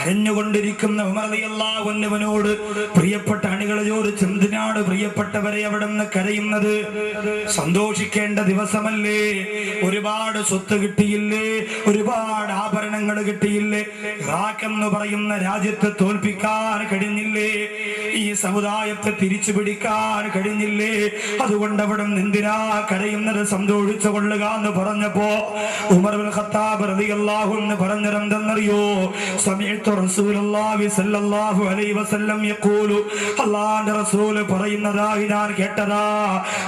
കരഞ്ഞുകൊണ്ടിരിക്കുന്ന ഉമർ റളിയല്ലാഹു അൻഹുവിനോട് പ്രിയപ്പെട്ട അണികളെ ചോദിച്ചു, എന്തിനാണ് പ്രിയപ്പെട്ടവരെ അവിടെ നിന്ന് കരയുന്നത്? സന്തോഷിക്കേണ്ട ദിവസമല്ലേ? ഒരുപാട് സ്വത്ത് കിട്ടിയില്ലേ? ഒരുപാട് ആഭരണങ്ങൾ കിട്ടിയില്ലേ? ഇറാഖ് എന്ന് പറയുന്ന രാജ്യത്തെ തോൽപ്പിക്കാൻ കഴിഞ്ഞില്ലേ? ഈ സമുദായത്തെ തിരിച്ചു പിടിക്കാൻ കഴിഞ്ഞില്ലേ? അതുകൊണ്ട് അവിടെ എന്തിനാ കരയുന്നത്? സന്തോഷിച്ചു കൊള്ളുക എന്ന് പറഞ്ഞപ്പോ ഉമർ ഇബ്നുൽ ഖത്താബ് റളിയല്ലാഹു അൻഹു പറഞ്ഞതെന്തെന്നറിയോ? സമയത്ത് റസൂലുള്ളാഹി സ്വല്ലല്ലാഹു അലൈഹി വസല്ലം യഖൂലു, അല്ലാഹുവിന്റെ റസൂൽ പറയുന്നതായി ഞാൻ കേട്ടതാ,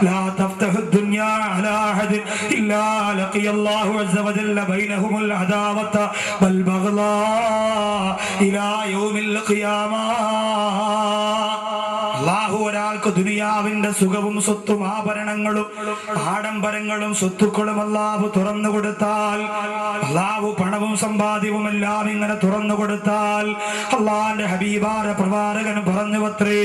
ലാ തഫ്തഹു ദുനിയാ അലാ അഹദ് ഇല്ലാ ലഖിയല്ലാഹു അസ്സ വജല്ല ബൈനഹുൽ അദാവത വൽ ബഗ്ളാ ഇലാ യൗമിൽ ഖിയാമ. അല്ലാഹു ഒരാൾക്ക് ദുനിയാവിന്റെ സുഖവും സ്വത്തും ആഭരണങ്ങളും ആഡംബരങ്ങളും സ്വത്തുക്കളും അല്ലാഹു തുറന്നു കൊടുത്താൽ, അല്ലാഹു പണവും സമ്പാദ്യവും എല്ലാം ഇങ്ങനെ തുറന്നു കൊടുത്താൽ, അല്ലാഹുവിന്റെ ഹബീബായ പ്രവാചകൻ പറഞ്ഞുവത്രേ,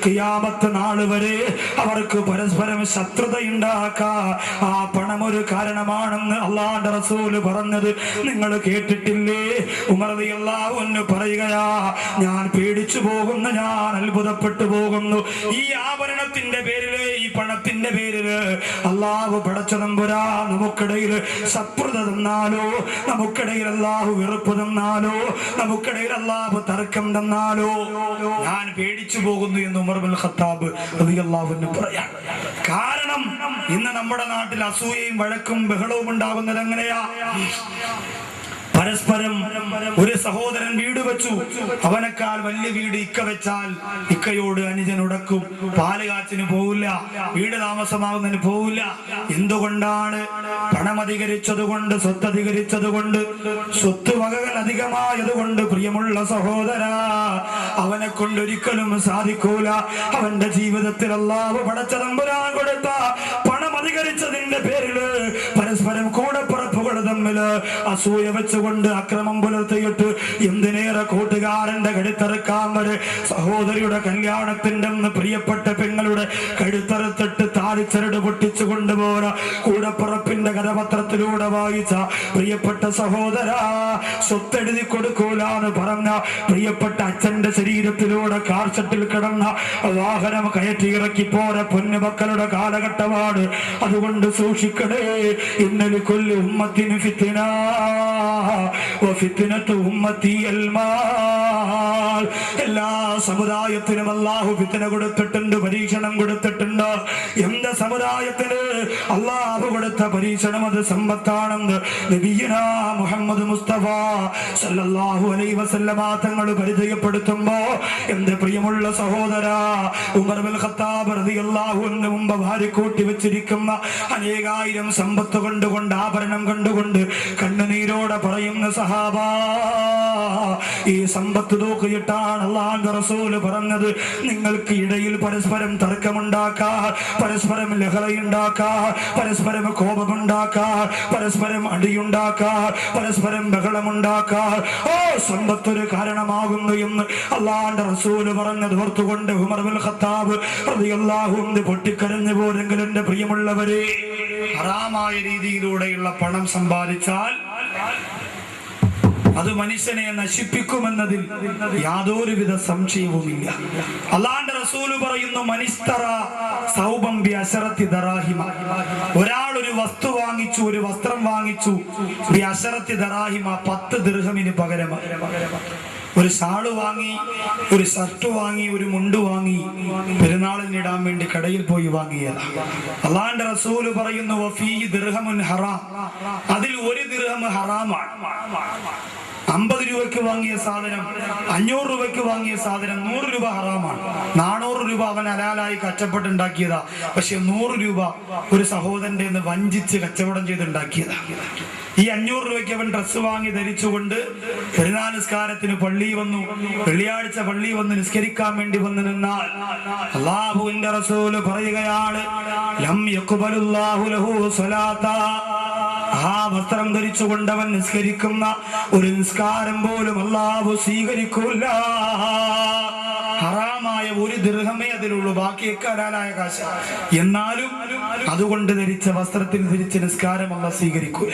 ഖിയാമത്ത് നാൾ വരെ അവർക്ക് പരസ്പരം ശത്രുതയുണ്ടാക്കാൻ ആ പണം ഒരു കാരണമാണെന്ന് അല്ലാഹുവിന്റെ റസൂൽ പറഞ്ഞത് നിങ്ങൾ കേട്ടിട്ടില്ലേ? ഉമർ റളിയല്ലാഹു അൻഹു പറയുകയാ, ഞാൻ പേടിച്ചു പോകുന്നു, ഞാൻ അത്ഭുതപ്പെട്ടു പോകുന്നു. ഈ ആഭരണത്തിന്റെ പേരില്, ഈ പണത്തിന്റെ പേരില് അല്ലാഹു പടച്ച തമ്പുരാ നമുക്കിടയിൽ ശത്രുത തന്നാലോ, നമുക്കിടയിൽ അല്ലാഹു വെറുപ്പ് തന്നാലോ, നമുക്കിടയിൽ അല്ലാഹു തർക്കം തന്നാലോ ഞാൻ പേടിച്ചു പോകുന്നു എന്ന് ഉമർ ഇബ്നുൽ ഖത്താബ് റളിയല്ലാഹു അൻഹു പറയാം. കാരണം ഇന്ന് നമ്മുടെ നാട്ടിൽ അസൂയയും വഴക്കും ബഹളവും ഉണ്ടാകുന്നത് എങ്ങനെയാ? പരസ്പരം ഒരു സഹോദരൻ വീട് വെച്ചു, അവനേക്കാൾ വലിയ വീട് ഇക്ക വെച്ചാൽ ഇക്കയോട് അനുജൻ ഉടക്കും, പാല് കാച്ചിന് പോവില്ല, വീട് താമസമാകുന്നതിന് പോവില്ല. എന്തുകൊണ്ടാണ്? പണം അധികരിച്ചതുകൊണ്ട്, സ്വത്ത് അധികരിച്ചതുകൊണ്ട്, സ്വത്ത് വകകൾ അധികമായതുകൊണ്ട്. പ്രിയമുള്ള സഹോദര, അവനെ കൊണ്ടൊരിക്കലും സാധിക്കൂല. അവന്റെ ജീവിതത്തിൽ അല്ലാഹു പടച്ച തമ്പുരാൻ കൊടുത്ത പണം അധികരിച്ചതിന്റെ പേരില് പരസ്പരം കൂടപ്പുറപ്പുകൾ തമ്മില് അസൂയ വെച്ചുകൊണ്ട് അക്രമം പുലർത്തിയിട്ട് എന്തിനേറെ കൂട്ടുകാരന്റെ കഴുത്തറുക്കാൻ വരെ, സഹോദരിയുടെ കല്യാണത്തിന്റെ പ്രിയപ്പെട്ട പെങ്ങളുടെ കഴുത്തറുത്തിട്ട് താലിച്ചരട് പൊട്ടിച്ചു കൊണ്ടുപോര കൂടപ്പുറപ്പിന്റെ കരപത്രത്തിലൂടെ വായിച്ച പ്രിയപ്പെട്ട സഹോദര, സ്വത്തെഴുതി കൊടുക്കൂലെന്ന് പറഞ്ഞ പ്രിയപ്പെട്ട അച്ഛന്റെ ശരീരത്തിലൂടെ കാർച്ചട്ടിൽ കിടന്ന വാഹനം കയറ്റിയിറക്കി പോരെ പൊന്നുമക്കളുടെ കാലഘട്ടമാണ്. അതുകൊണ്ട് സൂക്ഷിക്കണേ. ഇന്നലെ കൊല്ലു ഉമ്മത്തിന് ഫിത്ന വഫിത്നതു ഉമ്മത്തി അൽമാൽ. എല്ലാ സമുദായത്തിനും അല്ലാഹു ഫിത്ന കൊടുത്തിട്ടുണ്ട്, പരീക്ഷണം കൊടുത്തിട്ടുണ്ട്. എന്ത് സമുദായത്തിന് അല്ലാഹു കൊടുത്ത പരീക്ഷണം അത് സമ്പത്താണെന്ന് നബിയുനാ മുഹമ്മദ് മുസ്തഫ സല്ലല്ലാഹു അലൈഹി വസല്ലമ തങ്ങൾ പരിചയപ്പെടുത്തുമ്പോ എന്റെ പ്രിയമുള്ള സഹോദര, ഉമർ ഇബ്നുൽ ഖത്താബ് റളിയല്ലാഹു അൻഹു മുമ്പ് ഭാര്യക്കൂട്ടി വെച്ചിരിക്കുന്ന അനേകായിരം സമ്പത്ത് കൊണ്ടുകൊണ്ട്, ആഭരണം കണ്ടുകൊണ്ട് കണ്ണുനീരോടെ പറയുന്ന സഹാബ, ഈ സമ്പത്ത് നോക്കിയിട്ടാണ് അല്ലാഹുവിന്റെ റസൂൽ പറഞ്ഞത്, നിങ്ങൾക്ക് ഇടയിൽ പരസ്പരം തർക്കമുണ്ടാക്കാൻ, പരസ്പരം ലഹളയുണ്ടാക്കാൻ, പരസ്പരം കോപമുണ്ടാക്കാൻ, പരസ്പരം അടിയുണ്ടാക്കാൻ, പരസ്പരം ബഹളമുണ്ടാക്കാൻ ഓ സമ്പത്തൊരു കാരണമാകുന്നു എന്ന് അല്ലാഹുവിന്റെ റസൂൽ പറഞ്ഞത് ഓർത്തുകൊണ്ട് ഉമർ ഇബ്നുൽ ഖത്താബ് റളിയല്ലാഹു അൻഹു പൊട്ടിക്കരഞ്ഞു പോരെങ്കിലും എന്റെ പ്രിയമുള്ളവരെ, ഹറാമായ രീതിയിലൂടെയുള്ള പണം സമ്പാദിച്ചാൽ അത് മനുഷ്യനെ നശിപ്പിക്കുമെന്നതിൽ യാതൊരുവിധ സംശയവുമില്ല. അല്ലാഹുവിന്റെ റസൂൽ പറയുന്നു, മനിസ്തറ സൗബം ബി അശറത്തി ദറാഹിമ. ഒരാൾ ഒരു വസ്തു വാങ്ങിച്ചു, ഒരു വസ്ത്രം വാങ്ങിച്ചു, ബി അശറത്തി ദറാഹിമ, 10 ദിർഹമിന് പകരമായി. ഒരു ഷാള് വാങ്ങി, ഒരു ഷർട്ട് വാങ്ങി, ഒരു മുണ്ട് വാങ്ങി, പെരുന്നാളിന് ഇടാൻ വേണ്ടി കടയിൽ പോയി വാങ്ങിയതാ. അല്ലാഹുവിന്റെ റസൂൽ പറയുന്നു, വഫീ ദിർഹമുൻ ഹറാം, അതിൽ 1 ദിർഹം ഹറാമാണ്. 50 രൂപയ്ക്ക് വാങ്ങിയ സാധനം, 500 രൂപയ്ക്ക് വാങ്ങിയ സാധനം, 100 രൂപ ഹറാമാണ്. 400 രൂപ അവൻ ഹലാലായി കച്ചവടമുണ്ടാക്കിയതാ. പക്ഷെ 100 രൂപ ഒരു സഹോദരന്റെ വഞ്ചിച്ച് കച്ചവടം ചെയ്തുണ്ടാക്കിയതാ. ഈ 500 രൂപയ്ക്ക് അവൻ ഡ്രസ്സ് വാങ്ങി ധരിച്ചുകൊണ്ട് പെരുന്നാൾ നിസ്കാരത്തിന് പള്ളി വന്നു. വെള്ളിയാഴ്ച പള്ളി വന്ന് നിസ്കരിക്കാൻ വേണ്ടി വന്നു നിന്നാൽ അല്ലാഹുവിന്റെ റസൂൽ പറയുകയാണ്, ലം യഖ്ബലുല്ലാഹു ലഹു സ്വലാത്ത. ആ വസ്ത്രം ധരിച്ചുകൊണ്ടവൻ നിസ്കരിക്കുന്ന ഒരു നിസ്കാരം പോലും അല്ലാഹു സ്വീകരിക്കൂല. ഹറാമായ 1 ദിർഹമേ അതിലുള്ളൂ, ബാക്കിയൊക്കെ ഹലാലായ കാശ്. എന്നാലും അതുകൊണ്ട് ധരിച്ച വസ്ത്രത്തിൽ ധരിച്ച നിസ്കാരം അല്ലാഹു സ്വീകരിക്കൂല.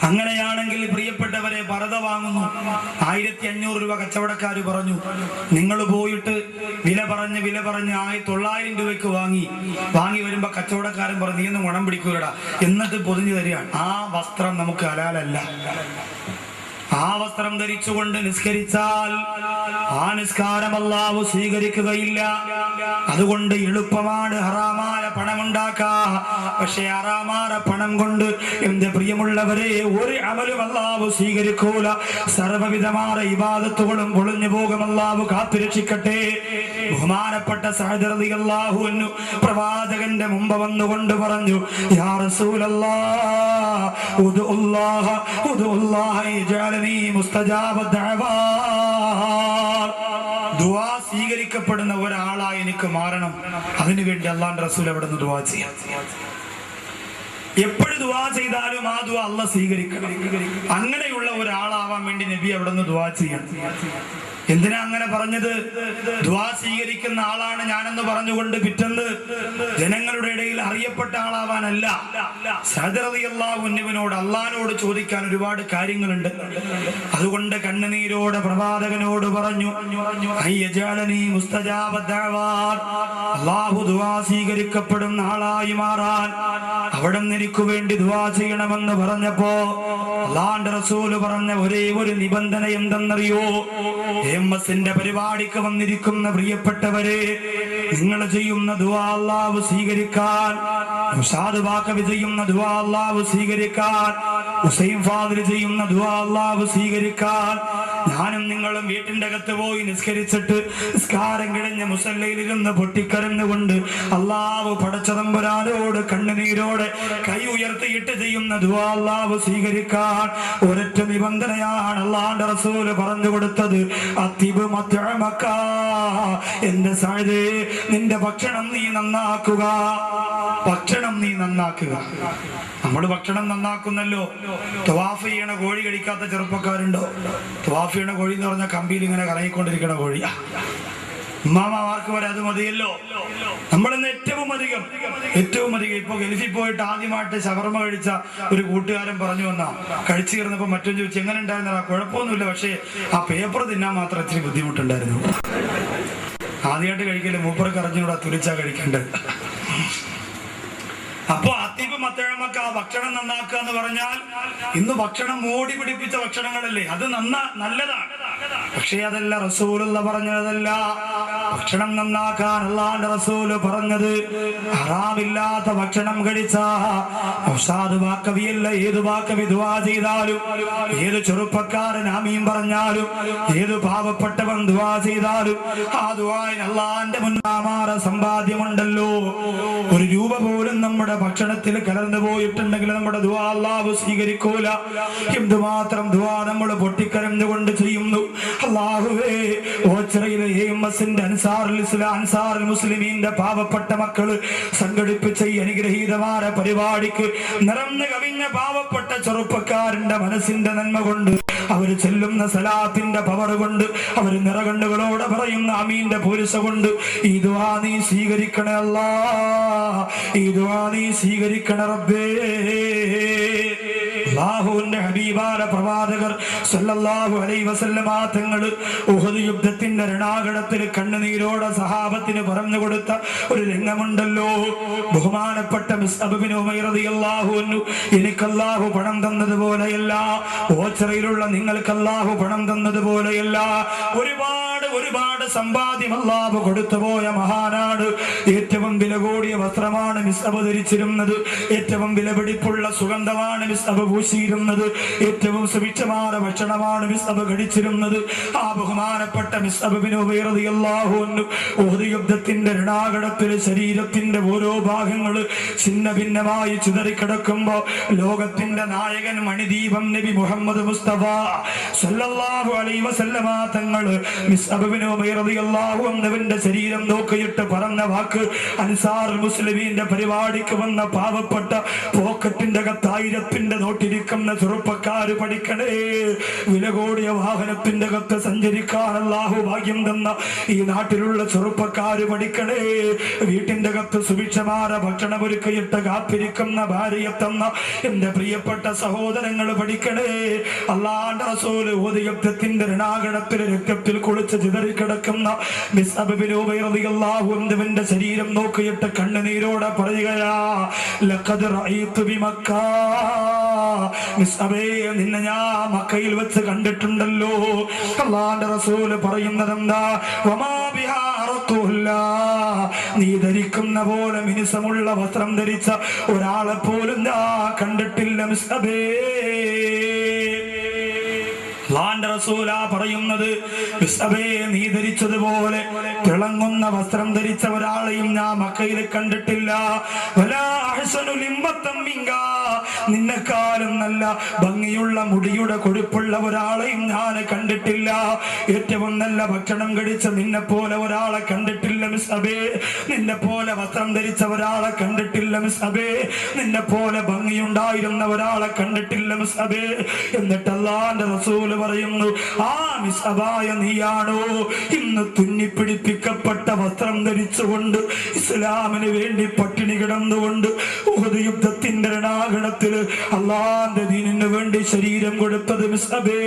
അങ്ങനെയാണെങ്കിൽ പ്രിയപ്പെട്ടവരെ, പർദ്ദ വാങ്ങുന്നു. 1500 രൂപ കച്ചവടക്കാർ പറഞ്ഞു. നിങ്ങൾ പോയിട്ട് വില പറഞ്ഞ് 1900 രൂപയ്ക്ക് വാങ്ങി വരുമ്പോ കച്ചവടക്കാരൻ പറഞ്ഞു, നീ ഒന്നും ഗുണം പിടിക്കൂലടാ, എന്നിട്ട് പൊതിഞ്ഞു തരികയാണ്. ആ വസ്ത്രം നമുക്ക് ഹലാലല്ല. ആ വസ്ത്രം ധരിച്ചുകൊണ്ട് നിസ്കരിച്ചാൽ ആ നിസ്കാരം അല്ലാഹു സ്വീകരിക്കുകയില്ല. അതുകൊണ്ട് എളുപ്പമാണ് ഹറാമായ പണമുണ്ടാക്കാ. പക്ഷെ ഹറാമായ പണം കൊണ്ട് എന്റെ പ്രിയമുള്ളവരെ ഒരു അമലും അല്ലാഹു സ്വീകരിക്കൂല. സർവ്വവിധമായ ഇബാദത്തുകളും പൊളിഞ്ഞു പോകും. അല്ലാഹു കാത്തുരക്ഷിക്കട്ടെ. ബഹുമാനപ്പെട്ട സഅദ് റളിയല്ലാഹു അൻഹു പ്രവാചകന്റെ മുമ്പ് വന്നുകൊണ്ട് പറഞ്ഞു, യാ റസൂലല്ലാഹ് ഉദുല്ലാഹ യജഅലനി മുസ്തജാബ ദഅവാത്. ദുആ സ്വീകരിക്കപ്പെടുന്ന ഒരാളായി എനിക്ക് മാറണം. അതിനുവേണ്ടി അല്ലാഹുവിന്റെ റസൂൽ അവിടുന്ന് ദുആ ചെയ്യാം. എപ്പോഴും ദുആ ചെയ്താലും ആ ദുആ അല്ലാഹ് സ്വീകരിക്കണം. അങ്ങനെയുള്ള ഒരാളാവാൻ വേണ്ടി നബി അവിടുന്ന് ദുആ ചെയ്യണം. എന്തിനാ അങ്ങനെ പറഞ്ഞത്? ദുആ സ്വീകരിക്കുന്ന ആളാണ് ഞാനെന്ന് പറഞ്ഞുകൊണ്ട് പിറ്റേന്ന് ജനങ്ങളുടെ ഇടയിൽ അറിയപ്പെട്ട ആളാവാനല്ല. സഅദ് റളിയല്ലാഹു അൻഹുവിനോട് അല്ലാഹുവിനോട് ചോദിക്കാൻ ഒരുപാട് കാര്യങ്ങളുണ്ട്. അതുകൊണ്ട് കണ്ണുനീരോടെ പ്രവാചകനോട് പറഞ്ഞു, അയ്യജഅലനി മുസ്തജാബ ദഅവാത്. അല്ലാഹു ദുആ സ്വീകരിക്കപ്പെടുന്ന ആളായി മാറാൻ അവിടുന്ന് എനിക്ക് വേണ്ടി ദുആ ചെയ്യണമെന്ന് പറഞ്ഞപ്പോ അല്ലാഹുവിന്റെ റസൂൽ പറഞ്ഞ ഒരേ ഒരു നിബന്ധന എന്തെന്നറിയോ? എംഎസിന്റെ പരിപാടിക്ക് വന്നിരിക്കുന്ന പ്രിയപ്പെട്ടവരെ, നിങ്ങൾ ചെയ്യുന്ന ദുആ അല്ലാഹു സ്വീകരിക്കാൻ, ഉസ്താദ് ബാക്കവി ചെയ്യുന്ന ദുആ അല്ലാഹു സ്വീകരിക്കാൻ, ഹുസൈൻ ഫാദിൽ ചെയ്യുന്ന ദുആ അല്ലാഹു സ്വീകരിക്കാൻ, ഞാനും നിങ്ങളും വീട്ടിന്റെ അകത്ത് പോയി നിസ്കരിച്ചിട്ട് നിസ്കാരം കഴിഞ്ഞ് മുസല്ലയിലിരുന്ന് പൊട്ടിക്കരഞ്ഞുകൊണ്ട് അല്ലാഹു പടച്ചതമ്പുരാനോട് കണ്ണുനീരോടെ കൈ ഉയർത്തിയിട്ട് ചെയ്യുന്ന ദുആ അല്ലാഹു സ്വീകരിക്കാൻ ഒരൊറ്റ നിബന്ധനയാണ് അല്ലാഹുവിന്റെ റസൂൽ പറഞ്ഞു കൊടുത്തത്. അത്തിബ് മത്അമക. എന്റെ സഅദേ, നിന്റെ ഭക്ഷണം നീ നന്നാക്കുക. ഭക്ഷണം നീ നന്നാക്കുക. നമ്മൾ ഭക്ഷണം നന്നാക്കുന്നല്ലോ. തവാഫ് ചെയ്യണ കോഴി കഴിക്കാത്ത ചെറുപ്പക്കാരുണ്ടോ? തവാഫ് ചെയ്യണ കോഴി എന്ന് പറഞ്ഞാൽ കമ്പിയിൽ ഇങ്ങനെ കറങ്ങിക്കൊണ്ടിരിക്കണ കോഴി. ഉമ്മാമാർക്ക് വരെ അത് മതിയല്ലോ. നമ്മളിന്ന് ഏറ്റവും അധികം ഇപ്പൊ ഗൾഫിൽ പോയിട്ട് ആദ്യമായിട്ട് ഷവർമ കഴിച്ച ഒരു കൂട്ടുകാരൻ പറഞ്ഞു വന്നാ, കഴിച്ചു കയറുന്നപ്പോ മറ്റൊരു ചോദിച്ചു, എങ്ങനെ ഉണ്ടായിരുന്നാ? കുഴപ്പമൊന്നുമില്ല, പക്ഷേ ആ പേപ്പർ തിന്നാൻ മാത്രം ഇച്ചിരി ബുദ്ധിമുട്ടുണ്ടായിരുന്നു. ആദ്യമായിട്ട് കഴിക്കല്ലേ, മൂപ്പർക്ക് അറിഞ്ഞൂടാ തുലിച്ചാ കഴിക്കേണ്ടത്. അപ്പൊ അത്തിബ് മത്തഴമക്ക, ഭക്ഷണം നന്നാക്കുക എന്ന് പറഞ്ഞാൽ ഇന്ന് ഭക്ഷണം മോടി പിടിപ്പിച്ച ഭക്ഷണങ്ങളല്ലേ, അത് നല്ലതാണ്. പക്ഷേ അതല്ല റസൂലുള്ള പറഞ്ഞതല്ല. ഭക്ഷണം നന്നാക്കാൻ അല്ലാഹുവിന്റെ റസൂല് പറഞ്ഞത് ഹറാമില്ലാത്ത ഭക്ഷണം കഴിച്ചാ ഉസ്താദ് ബാക്കവിയല്ല, ഏത് ബാക്കവി ദുആ ചെയ്താലും, ഏത് ചെറുപ്പക്കാരൻ ആമീൻ പറഞ്ഞാലും, ഏത് പാവപ്പെട്ടവൻ ദുആ ചെയ്താലും ആ ദുആന് അല്ലാഹുവിന്റെ മുന്നാമാറ സമ്പാദ്യമുണ്ടല്ലോ. ഒരു രൂപ പോലും നമ്മുടെ ഭക്ഷണത്തിൽ കലർന്നു പോയിട്ടുണ്ടെങ്കിൽ നമ്മുടെ ദുആ അല്ലാഹു സ്വീകരിക്കൂല. എന്തുമാത്രം ദുആ നമ്മൾ പൊട്ടിക്കരഞ്ഞുകൊണ്ട് ചെയ്യുന്നു. അല്ലാഹുവേ, ഓച്ചിറയിലെ എംഎസിന്റെ അൻസാറുൽ മുസ്ലിമീന്റെ പാവപ്പെട്ട മക്കള് സംഘടിപ്പിച്ച ഈ അനുഗ്രഹീതമായ പരിപാടിക്ക് നിറഞ്ഞു കവിഞ്ഞ പാവപ്പെട്ട ചെറുപ്പക്കാരന്റെ മനസ്സിന്റെ നന്മ കൊണ്ട്, അവര് ചെല്ലുന്ന സലാത്തിന്റെ പവർ കൊണ്ട്, അവര് നിറകണ്ണുകളോടെ പറയുന്ന ആമീന്റെ പുരുഷ കൊണ്ട് ഈ ദുആ നീ സ്വീകരിക്കണേ അല്ലാഹ്, ഈ ദുആ നീ സ്വീകരിക്കണേ റബ്ബേ. അല്ലാഹുവിന്റെ ഹബീബായ പ്രവാചകർ സല്ലല്ലാഹു അലൈഹി വസല്ലമ തങ്ങൾ ഉഹദ് യുദ്ധത്തിന്റെ രണാകണത്തിൽ കണ്ണുനീരോടെ സഹാബത്തിന് പറഞ്ഞു കൊടുത്ത ഒരു രംഗമുണ്ടല്ലോ. ബഹുമാനപ്പെട്ട മുസ്അബ് ബിൻ ഉമൈർ റളിയല്ലാഹു അൻഹു, എനിക്ക് അല്ലാഹു പണം തന്നതുപോലെയല്ല, ഓച്ചിറയിലുള്ള നിങ്ങൾക്ക് അല്ലാഹു പണം തന്നതുപോലെയല്ല, ഒരുപാട് സമ്പാദ്യം അല്ലാഹു കൊടുത്തുപോയ മഹാനാണ്. ഏറ്റവും വില കൂടിയ വസ്ത്രമാണ് മുസ്അബ് ധരിച്ചിരുന്നത്. ഏറ്റവും വിലപിടിപ്പുള്ള സുഗന്ധമാണ് മുസ്അബ് പൂശിയിരുന്നത്. ഏറ്റവും സുഭിക്ഷമായ ഭക്ഷണമാണ് മുസ്അബ് കഴിച്ചിരുന്നത്. ആ ബഹുമാനപ്പെട്ട മുസ്അബ് ബിൻ ഉമൈർ റളിയല്ലാഹു അൻഹു ഉഹദ് യുദ്ധത്തിന്റെ രണാകണത്തിൽ ശരീരത്തിന്റെ ഓരോ ഭാഗങ്ങൾ ഛിന്ന ഭിന്നമായി ചിതറിക്കിടക്കുമ്പോ ലോകത്തിന്റെ നായകൻ മണിദീപം നബി മുഹമ്മദ് മുസ്തഫ സല്ലല്ലാഹു അലൈഹി വസല്ലമ തങ്ങൾ മുസ്അബ് മുസ്അബ് ഇബ്നു ഉമൈർ റളിയല്ലാഹു അൻഹുവിന്റെ ശരീരം നോക്കിയിട്ട് പറഞ്ഞ വാക്ക്, അൻസാർ മുസ്ലിമീന്റെ പരിപാടിക്ക് വന്ന പാവപ്പെട്ട പോക്കറ്റിന്റെ അകത്ത് 1000 നോട്ടിരിക്കുന്ന ചെറുപ്പക്കാര് പഠിക്കണേ, വില കൂടിയ വാഹനത്തിന്റെ അകത്ത് സഞ്ചരിക്കാൻ അല്ലാഹു ഭാഗ്യം തന്ന ഈ നാട്ടിലുള്ള ചെറുപ്പക്കാര് പഠിക്കണേ, വീട്ടിന്റെ അകത്ത് സുഭിക്ഷമായ ഭക്ഷണം ഒരുക്കിയിട്ട് കാത്തിരിക്കുന്ന ഭാര്യയെ തന്ന എന്റെ പ്രിയപ്പെട്ട സഹോദരങ്ങൾ പഠിക്കണേ. അല്ലാഹുവിന്റെ റസൂൽ യുദ്ധത്തിന്റെ രണാകണത്തിൽ രക്തത്തിൽ കുളിച്ച് ചിതറിക്കിടക്കുന്ന മുസ്അബ് ഇബ്നു ഉമൈർ റളിയല്ലാഹു അൻഹുവിന്റെ ശരീരം നോക്കിയിട്ട് കണ്ണുനീരോടെ പറയുകയാ, ലഖദ് റഅയ്തു ബിമക്ക, മുസ്അബേ നിന്നെ ഞാൻ മക്കയിൽ വെച്ച് കണ്ടിട്ടുണ്ടല്ലോ. അല്ലാഹുവിന്റെ റസൂൽ പറയുന്നതെന്താ, വമാ ബിഹാ അറഖുല്ലാ, നീ ധരിക്കുന്ന പോലെ മിനുസമുള്ള വസ്ത്രം ധരിച്ച ഒരാളെ പോലും ഞാൻ കണ്ടിട്ടില്ല മുസ്അബേ. അല്ലാഹുവിന്റെ റസൂലാ പറയുന്നത്, മുസ്അബേ നീ ധരിച്ചതുപോലെ തിളങ്ങുന്ന വസ്ത്രം ധരിച്ച ഒരാളെയും ഞാൻ മക്കയിൽ കണ്ടിട്ടില്ല. വലാ അഹ്സനു ലിംബത്തൻ മിൻക, നിന്നെക്കാളും നല്ല ഭംഗിയുള്ള മുടിയുടെ കൊഴുപ്പുള്ള ഒരാളെയും ഞാൻ കണ്ടിട്ടില്ല. ഏറ്റവും നല്ല ഭക്ഷണം കഴിച്ച നിന്നെ പോലെ ഒരാളെ കണ്ടിട്ടില്ല മുസ്അബേ. നിന്നെ പോലെ വസ്ത്രം ധരിച്ച ഒരാളെ കണ്ടിട്ടില്ല മുസ്അബേ. നിന്നെ പോലെ ഭംഗിയുണ്ടായിരുന്ന ഒരാളെ കണ്ടിട്ടില്ല മുസ്അബേ. എന്നിട്ട് അല്ലാഹുവിന്റെ റസൂൽ പറയുന്നു, ആ മുസ്അബായ നീയാണോ ഇന്ന് തുന്നിപ്പിടിപ്പിക്കപ്പെട്ട വസ്ത്രം ധരിച്ചുകൊണ്ട് ഇസ്ലാമിന് വേണ്ടി പട്ടിണി കിടന്നുകൊണ്ട് ഉഹദ് യുദ്ധത്തിന്റെ രണാകണത്തിൽ അല്ലാഹുവിന്റെ ദീനിന് വേണ്ടി ശരീരം കൊടുത്തത് മുസ്അബേ.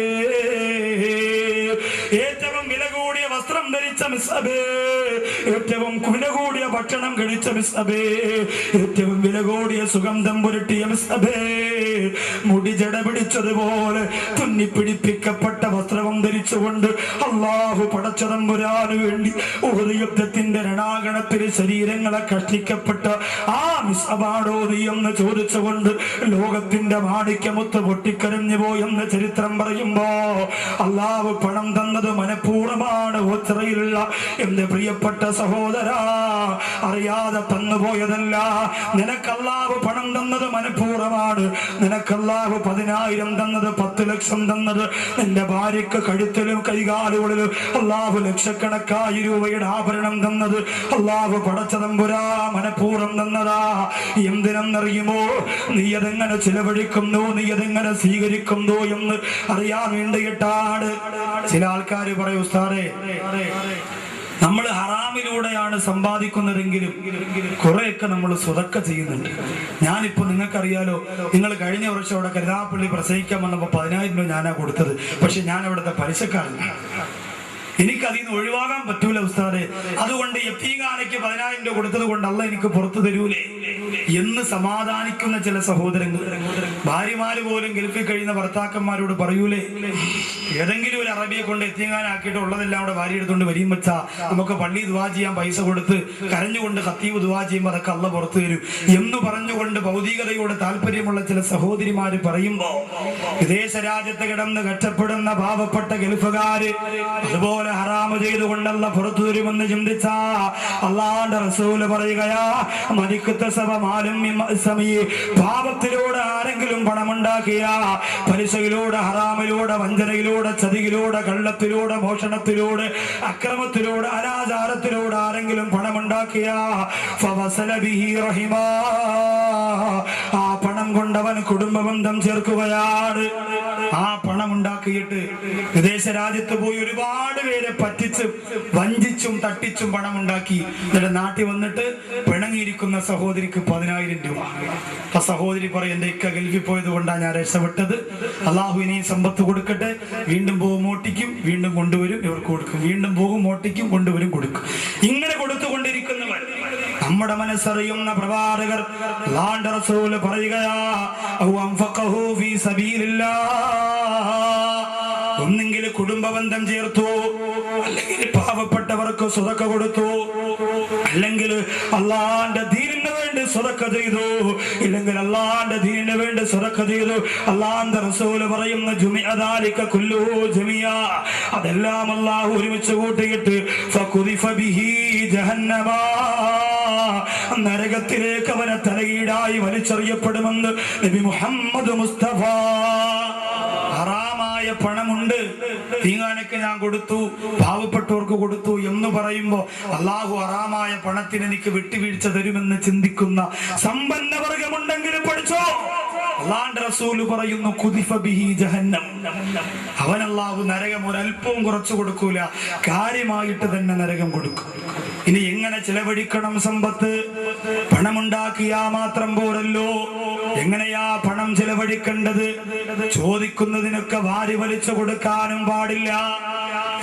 ഏറ്റവും വില കൂടിയ വസ്ത്രം ധരിച്ച മുസ്അബേ, ഏറ്റവും വില കൂടിയ ഭക്ഷണം കഴിച്ച മുസ്അബേ, ഏറ്റവും വില കൂടിയ സുഗന്ധം പുരട്ടിയ മുസ്അബേ, മുടി ജട പിടിച്ചതുപോലെ തുന്നിപ്പിടിപ്പിക്കപ്പെട്ട വസ്ത്രവും ധരിച്ചുകൊണ്ട് അല്ലാഹു പടച്ചതമ്പുരാന് വേണ്ടി ഉഹദ് യുദ്ധത്തിന്റെ രണാകണത്തിൽ ശരീരങ്ങളെ കഷ്ടിക്കപ്പെട്ട ആ മുസ്അബാണോ നീ എന്ന് ചോദിച്ചുകൊണ്ട് ലോകത്തിന്റെ മാണിക്യമുത്ത് പൊട്ടിക്കരഞ്ഞു പോയെന്ന് ചരിത്രം പറയുമ്പോ, അല്ലാഹു പണം തന്നത് മനഃപൂർവ്വമാണ് ഓച്ചിറയിലുള്ള എന്റെ പ്രിയപ്പെട്ട സഹോദരാ, അറിയാതെ തന്നുപോയതല്ല. നിനക്ക് അല്ലാഹു പണം തന്നത് മനഃപൂർവ്വമാണ്. നിനക്ക് അല്ലാഹു 10,000 തന്നത്, 10 ലക്ഷം തന്നത്, നിന്റെ ഭാര്യക്ക് കഴുത്തിലും കൈകാലുകളിലും അല്ലാഹു ലക്ഷക്കണക്കായി രൂപയുടെ ആഭരണം തന്നത് അല്ലാഹു പടച്ചതമ്പുരാ മനഃപൂർവ്വം തന്നതാ. എന്തിനെന്നറിയുമോ? നീ അതെങ്ങനെ ചിലവഴിക്കുന്നു, നീ അതെങ്ങനെ സ്വീകരിക്കുന്നു എന്ന് അറിയാൻ വേണ്ടിയിട്ടാണ്. ചില ആൾക്കാർ പറയും, ഉസ്താദേ നമ്മൾ ഹറാമിലൂടെയാണ് സമ്പാദിക്കുന്നതെങ്കിലും കുറെയൊക്കെ നമ്മൾ സ്വതക്ക ചെയ്യുന്നുണ്ട്. ഞാനിപ്പോ നിങ്ങൾക്കറിയാലോ, നിങ്ങൾ കഴിഞ്ഞ വർഷം അവിടെ കരുനാഗപ്പള്ളി പ്രസംഗിക്കാൻ വന്നപ്പോ 10,000 രൂപ ഞാനാ കൊടുത്തത്. പക്ഷെ ഞാൻ അവിടുത്തെ പലിശക്കാരനാണ്, എനിക്കതിൽ നിന്ന് ഒഴിവാകാൻ പറ്റൂല ഉസ്താദേ. അതുകൊണ്ട് യത്തീംഖാനയ്ക്ക് 10,000 രൂപ കൊടുത്തത് കൊണ്ട് അല്ല എനിക്ക് പുറത്തു തരൂലേ എന്ന് സമാധാനിക്കുന്ന ചില സഹോദരങ്ങൾ, ഭാര്യമാര് പോലും ഗൾഫിൽ കഴിയുന്ന ഭർത്താക്കന്മാരോട് പറയൂലേ, ഏതെങ്കിലും ഒരു അറബിയെ കൊണ്ട് യത്തീംഖാനാക്കിയിട്ട് ഉള്ളതെല്ലാം അവിടെ ഭാര്യ എടുത്തുകൊണ്ട് വരിയും വെച്ചാ നമുക്ക് പള്ളി ദുആ ചെയ്യാൻ പൈസ കൊടുത്ത് കരഞ്ഞുകൊണ്ട് ഖത്തീബ് ദുആ ചെയ്യുമ്പോൾ അതൊക്കെ അല്ല പുറത്തു തരും എന്ന് പറഞ്ഞുകൊണ്ട് ഭൗതികതയോട് താല്പര്യമുള്ള ചില സഹോദരിമാര് പറയുമ്പോ, വിദേശ രാജ്യത്ത് കിടന്ന് കഷ്ടപ്പെടുന്ന പാവപ്പെട്ട ഗൾഫുകാര് അതുപോലെ ഹറാമ് ചെയ്തുകൊണ്ടല്ല പുറത്തു തരുമെന്ന് ചിന്തിച്ച അല്ലാഹുവിന്റെ റസൂൽ പറയുകയാ, പാപത്തിലൂടെ ആരെങ്കിലും പണമുണ്ടാക്കിയ, പലിശയിലൂടെ, ഹറാമിലൂടെ, വഞ്ചനയിലൂടെ, ചതിയിലൂടെ, കള്ളത്തിലൂടെ, മോഷണത്തിലൂടെ, അക്രമത്തിലൂടെ, അനാചാരത്തിലൂടെ ആരെങ്കിലും പണമുണ്ടാക്കിയ ആ പണം കൊണ്ടവൻ കുടുംബബന്ധം ചേർക്കുകയാണ്. ആ പണം ഉണ്ടാക്കിയിട്ട് വിദേശ രാജ്യത്ത് പോയി ഒരുപാട് പേരെ പറ്റിച്ച് വഞ്ചിച്ചും തട്ടിച്ചും പണം ഉണ്ടാക്കി എന്നിട്ട് നാട്ടിൽ വന്നിട്ട് പിണങ്ങിയിരിക്കുന്ന സഹോദരിക്ക് 10,000 രൂപ. ആ സഹോദരി പറയും, എന്റെ ഇക്ക ഗൾഫിൽ പോയത് കൊണ്ടാണ് ഞാൻ രക്ഷപ്പെട്ടത്, അള്ളാഹു ഇനിയും സമ്പത്ത് കൊടുക്കട്ടെ. വീണ്ടും പോകും മോട്ടിക്കും, വീണ്ടും കൊണ്ടുവരും, ഇവർക്ക് കൊടുക്കും, വീണ്ടും പോകും മോട്ടിക്കും, കൊണ്ടുവരും, കൊടുക്കും. ഇങ്ങനെ കൊടുത്തുകൊണ്ടിരിക്കുന്നവർ നമ്മുടെ മനസ്സറിയുന്ന പ്രവാചകർ അല്ലാഹുവിന്റെ റസൂൽ പറയുകയാ, ഒന്നെങ്കിൽ കുടുംബബന്ധം ചേർത്തു, അല്ലെങ്കിൽ പാവപ്പെട്ടവർക്ക് സ്വതക്ക കൊടുത്തു, അല്ലെങ്കിൽ അല്ലാഹുവിന്റെ ദീനിന് വേണ്ടി സ്വതക്ക ചെയ്തു, ഇല്ലെങ്കിൽ അല്ലാഹുവിന്റെ ദീനിന് വേണ്ടി സ്വതക്ക ചെയ്തു. അല്ലാഹുവിന്റെ റസൂൽ പറയുന്ന ജുമിഅ ദാലിക കുല്ലുഹു ജമിയാ, അതെല്ലാം അല്ലാഹു ഒരുമിച്ച് കൂട്ടിയിട്ട് ഫഖുദിഫ ബിഹി ജഹന്നമ, നരകത്തിലേക്ക് അവനെ തലകീഴായി വലിച്ചെറിയപ്പെടുമെന്ന് നബി മുഹമ്മദ് മുസ്തഫ. ഹറാമായ പണമുണ്ട്, തീങ്ങാനൊക്കെ ഞാൻ കൊടുത്തു, പാവപ്പെട്ടവർക്ക് കൊടുത്തു എന്ന് പറയുമ്പോ അള്ളാഹു ഹറാമായ പണത്തിന് എനിക്ക് വിട്ടുവീഴ്ച തരുമെന്ന് ചിന്തിക്കുന്ന സമ്പന്നവർഗമുണ്ടെങ്കിൽ പഠിച്ചോ, അള്ളാഹുവിന്റെ റസൂല് പറയുന്നു ഖുദിഫ ബിഹി ജഹന്നം, അവൻ അള്ളാഹു നരകം ഒരല്പവും കുറച്ചു കൊടുക്കൂല, കാര്യമായിട്ട് തന്നെ നരകം കൊടുക്കും. ഇനി എങ്ങനെ ചെലവഴിക്കണം സമ്പത്ത്? പണമുണ്ടാക്കിയാ മാത്രം പോരല്ലോ, എങ്ങനെയാ പണം ചെലവഴിക്കേണ്ടത്? ചോദിക്കുന്നതിനൊക്കെ വാരി വലിച്ചു കൊടുക്കാനും പാടില്ല.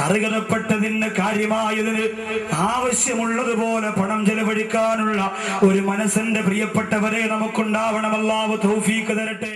അർഹതപ്പെട്ടതിന് കാര്യമായതിന് ആവശ്യമുള്ളതുപോലെ പണം ചെലവഴിക്കാനുള്ള ഒരു മനസ്സിന്റെ പ്രിയപ്പെട്ടവരെ നമുക്കുണ്ടാവണം. അല്ലാഹു തൗഫീഖ് തരട്ടെ.